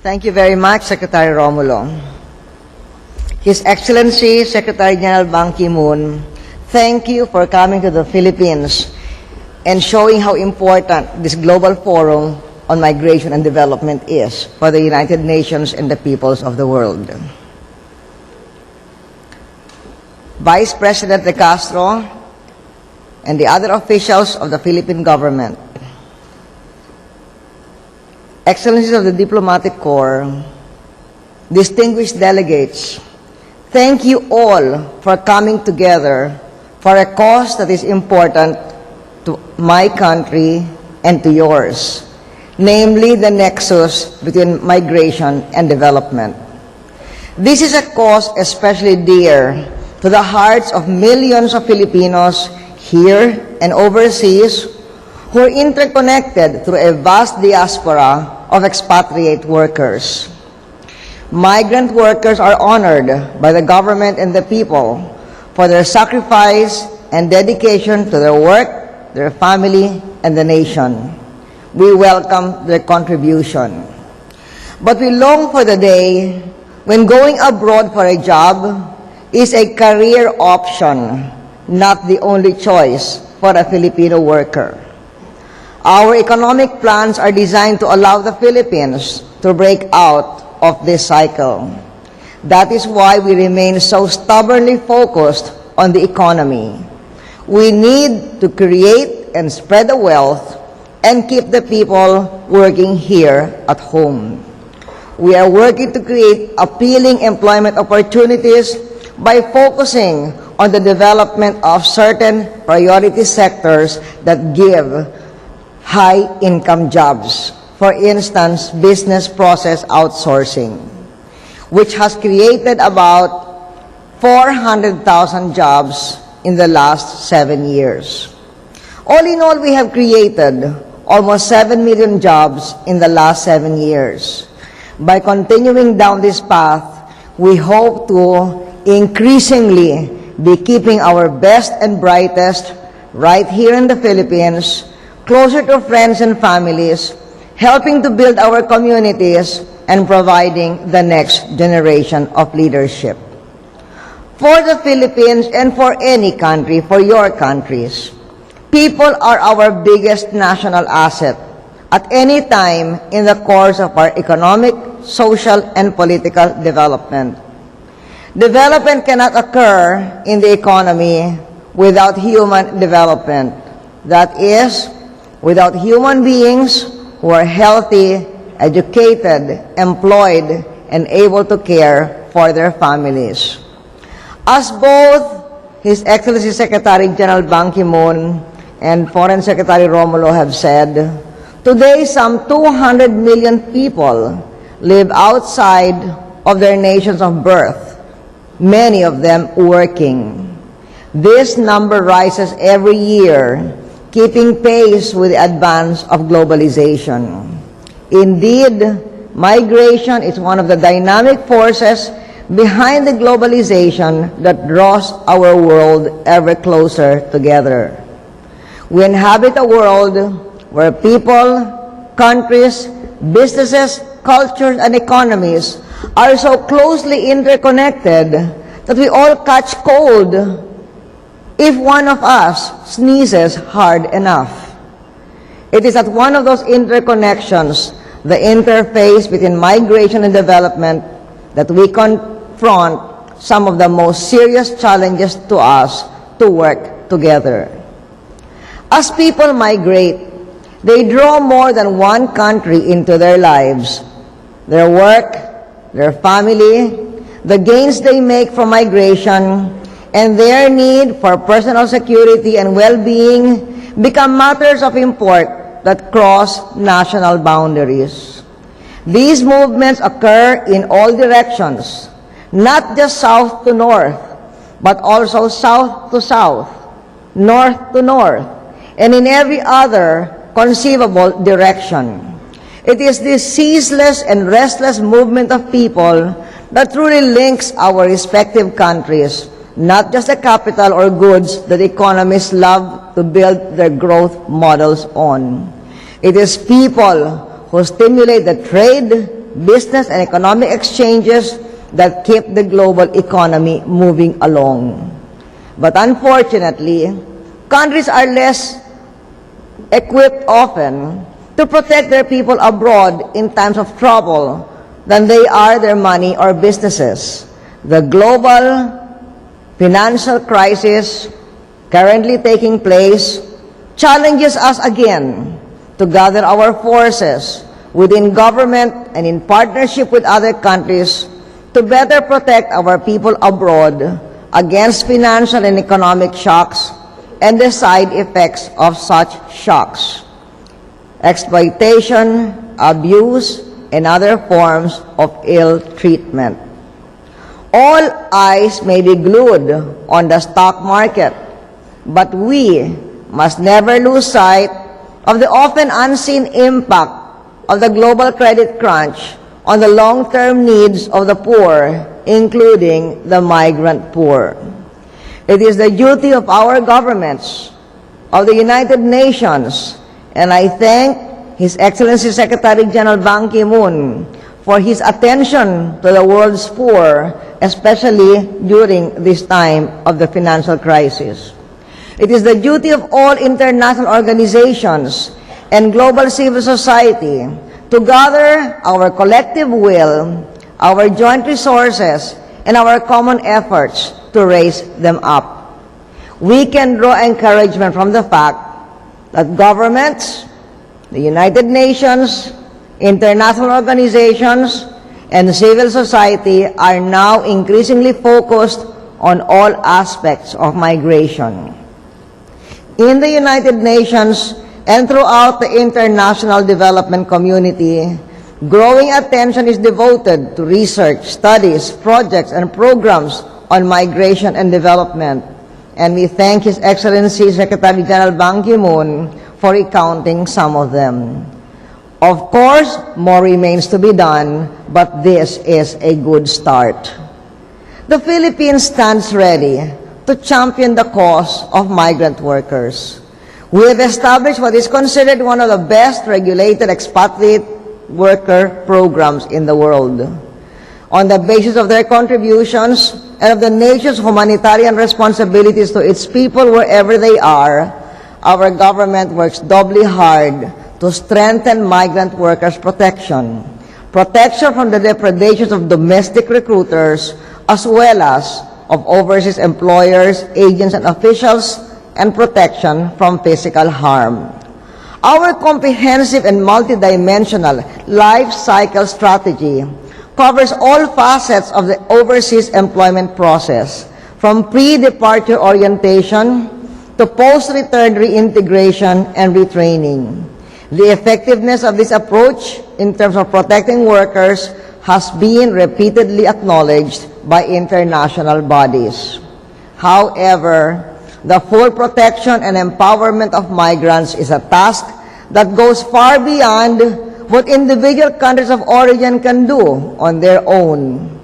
Thank you very much, Secretary Romulo. His Excellency, Secretary General Ban Ki-moon, thank you for coming to the Philippines and showing how important this global forum on migration and development is for the United Nations and the peoples of the world. Vice President De Castro and the other officials of the Philippine government, Excellencies of the Diplomatic Corps, distinguished delegates, thank you all for coming together for a cause that is important to my country and to yours, namely the nexus between migration and development. This is a cause especially dear to the hearts of millions of Filipinos here and overseas who are interconnected through a vast diaspora of expatriate workers. Migrant workers are honored by the government and the people for their sacrifice and dedication to their work, their family, and the nation. We welcome their contribution. But we long for the day when going abroad for a job is a career option, not the only choice for a Filipino worker. Our economic plans are designed to allow the Philippines to break out of this cycle. That is why we remain so stubbornly focused on the economy. We need to create and spread the wealth and keep the people working here at home. We are working to create appealing employment opportunities by focusing on the development of certain priority sectors that give high-income jobs. For instance, business process outsourcing, which has created about 400,000 jobs in the last 7 years. All in all, we have created almost 7 million jobs in the last 7 years. By continuing down this path, we hope to increasingly be keeping our best and brightest right here in the Philippines, closer to friends and families, helping to build our communities and providing the next generation of leadership. For the Philippines and for any country, for your countries, people are our biggest national asset at any time in the course of our economic, social, and political development. Development cannot occur in the economy without human development. That is, without human beings who are healthy, educated, employed, and able to care for their families. As both His Excellency Secretary General Ban Ki-moon and Foreign Secretary Romulo have said, today some 200 million people live outside of their nations of birth, many of them working. This number rises every year, keeping pace with the advance of globalization. Indeed, migration is one of the dynamic forces behind the globalization that draws our world ever closer together. We inhabit a world where people, countries, businesses, cultures, and economies are so closely interconnected that we all catch cold if one of us sneezes hard enough. It is at one of those interconnections, the interface between migration and development, that we confront some of the most serious challenges to us to work together. As people migrate, they draw more than one country into their lives. Their work, their family, the gains they make from migration, and their need for personal security and well-being become matters of import that cross national boundaries. These movements occur in all directions, not just south to north, but also south to south, north to north, and in every other conceivable direction. It is this ceaseless and restless movement of people that truly links our respective countries, not just the capital or goods that economists love to build their growth models on. It is people who stimulate the trade, business and economic exchanges that keep the global economy moving along. But unfortunately, countries are less equipped often to protect their people abroad in times of trouble than they are their money or businesses. The global financial crisis currently taking place challenges us again to gather our forces within government and in partnership with other countries to better protect our people abroad against financial and economic shocks and the side effects of such shocks: exploitation, abuse, and other forms of ill treatment. All eyes may be glued on the stock market, but we must never lose sight of the often unseen impact of the global credit crunch on the long-term needs of the poor, including the migrant poor. It is the duty of our governments, of the United Nations, and I thank His Excellency Secretary General Ban Ki-moon for his attention to the world's poor, especially during this time of the financial crisis. It is the duty of all international organizations and global civil society to gather our collective will, our joint resources, and our common efforts to raise them up. We can draw encouragement from the fact that governments, the United Nations, international organizations, and civil society are now increasingly focused on all aspects of migration. In the United Nations and throughout the international development community, growing attention is devoted to research, studies, projects, and programs on migration and development. And we thank His Excellency Secretary General Ban Ki-moon for recounting some of them. Of course, more remains to be done, but this is a good start. The Philippines stands ready to champion the cause of migrant workers. We have established what is considered one of the best regulated expatriate worker programs in the world. On the basis of their contributions and of the nation's humanitarian responsibilities to its people wherever they are, our government works doubly hard to strengthen migrant workers' protection from the depredations of domestic recruiters, as well as of overseas employers, agents, and officials, and protection from physical harm. Our comprehensive and multidimensional life cycle strategy covers all facets of the overseas employment process, from pre-departure orientation to post-return reintegration and retraining. The effectiveness of this approach in terms of protecting workers has been repeatedly acknowledged by international bodies. However, the full protection and empowerment of migrants is a task that goes far beyond what individual countries of origin can do on their own.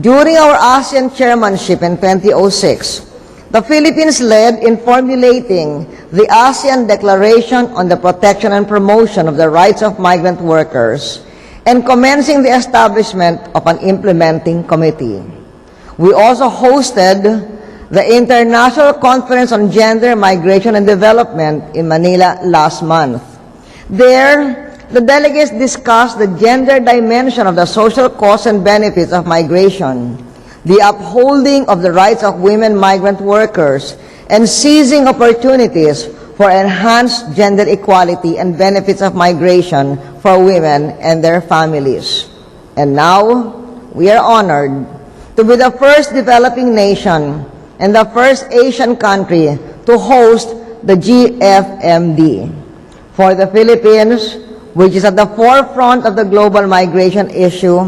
During our ASEAN chairmanship in 2006, the Philippines led in formulating the ASEAN Declaration on the Protection and Promotion of the Rights of Migrant Workers and commencing the establishment of an implementing committee. We also hosted the International Conference on Gender, Migration, and Development in Manila last month. There, the delegates discussed the gender dimension of the social costs and benefits of migration, the upholding of the rights of women migrant workers, and seizing opportunities for enhanced gender equality and benefits of migration for women and their families. And now, we are honored to be the first developing nation and the first Asian country to host the GFMD. For the Philippines, which is at the forefront of the global migration issue,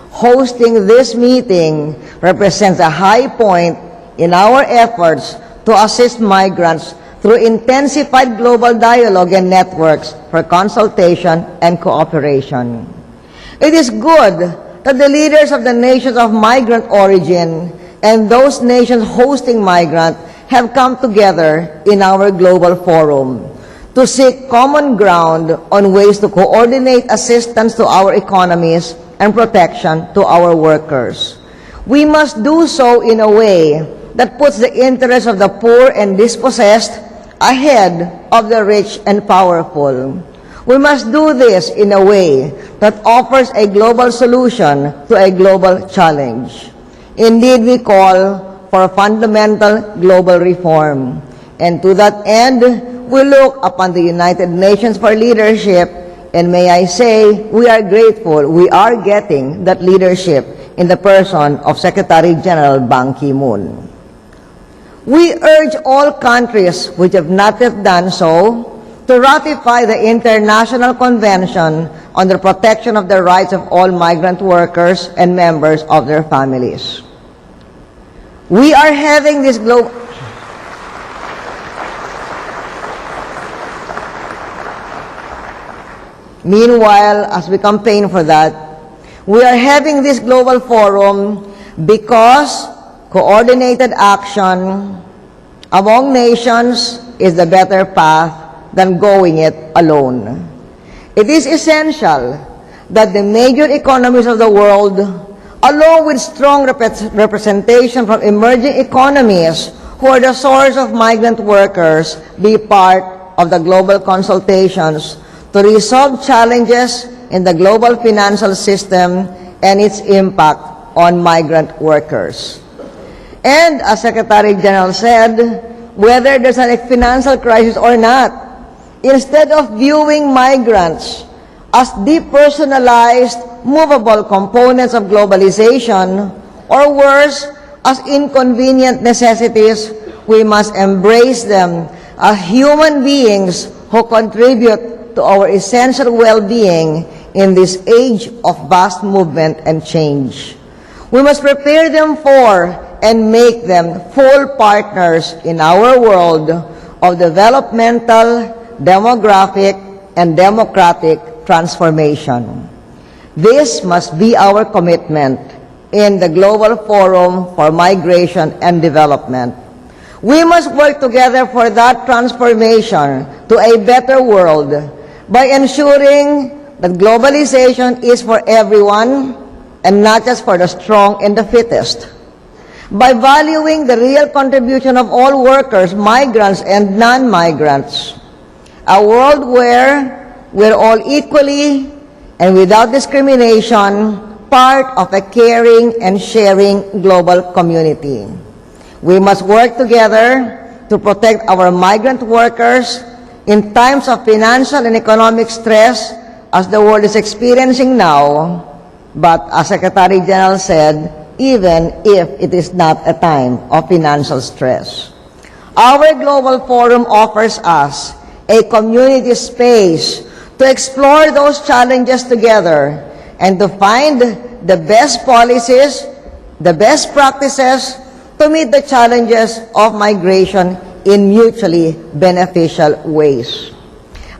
hosting this meeting represents a high point in our efforts to assist migrants through intensified global dialogue and networks for consultation and cooperation. It is good that the leaders of the nations of migrant origin and those nations hosting migrants have come together in our global forum to seek common ground on ways to coordinate assistance to our economies and protection to our workers. We must do so in a way that puts the interests of the poor and dispossessed ahead of the rich and powerful. We must do this in a way that offers a global solution to a global challenge. Indeed, we call for fundamental global reform. And to that end, we look upon the United Nations for leadership, and may I say, we are grateful we are getting that leadership in the person of Secretary General Ban Ki-moon. We urge all countries which have not yet done so to ratify the International Convention on the Protection of the Rights of All Migrant Workers and members of their families. We are having this global... Meanwhile, as we campaign for that, we are having this global forum because coordinated action among nations is the better path than going it alone. It is essential that the major economies of the world, along with strong representation from emerging economies who are the source of migrant workers, be part of the global consultations to resolve challenges in the global financial system and its impact on migrant workers. And as Secretary General said, whether there's a financial crisis or not, instead of viewing migrants as depersonalized, movable components of globalization, or worse, as inconvenient necessities, we must embrace them as human beings who contribute to our essential well-being in this age of vast movement and change. We must prepare them for and make them full partners in our world of developmental, demographic, and democratic transformation. This must be our commitment in the Global Forum for Migration and Development. We must work together for that transformation to a better world by ensuring that globalization is for everyone and not just for the strong and the fittest. By valuing the real contribution of all workers, migrants and non-migrants, a world where we're all equally and without discrimination part of a caring and sharing global community. We must work together to protect our migrant workers in times of financial and economic stress as the world is experiencing now, but as Secretary General said, even if it is not a time of financial stress. Our Global Forum offers us a community space to explore those challenges together and to find the best policies, the best practices to meet the challenges of migration in mutually beneficial ways.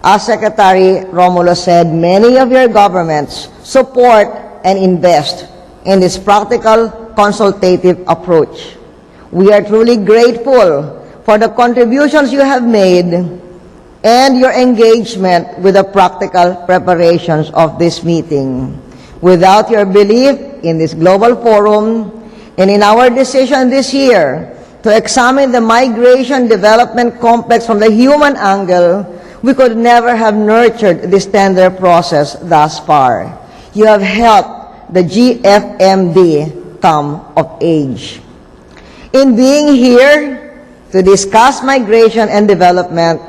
As Secretary Romulo said, many of your governments support and invest in this practical consultative approach. We are truly grateful for the contributions you have made and your engagement with the practical preparations of this meeting. Without your belief in this global forum and in our decision this year to examine the migration development complex from the human angle, we could never have nurtured this tender process thus far. You have helped the GFMD come of age. In being here to discuss migration and development,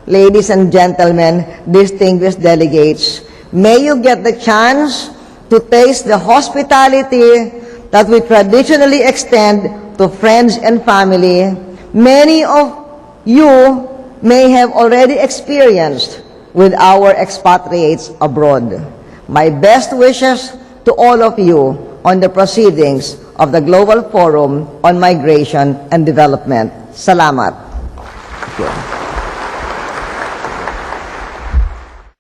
ladies and gentlemen, distinguished delegates, may you get the chance to taste the hospitality that we traditionally extend to friends and family. Many of you may have already experienced with our expatriates abroad. My best wishes to all of you on the proceedings of the Global Forum on Migration and Development. Salamat. Thank you.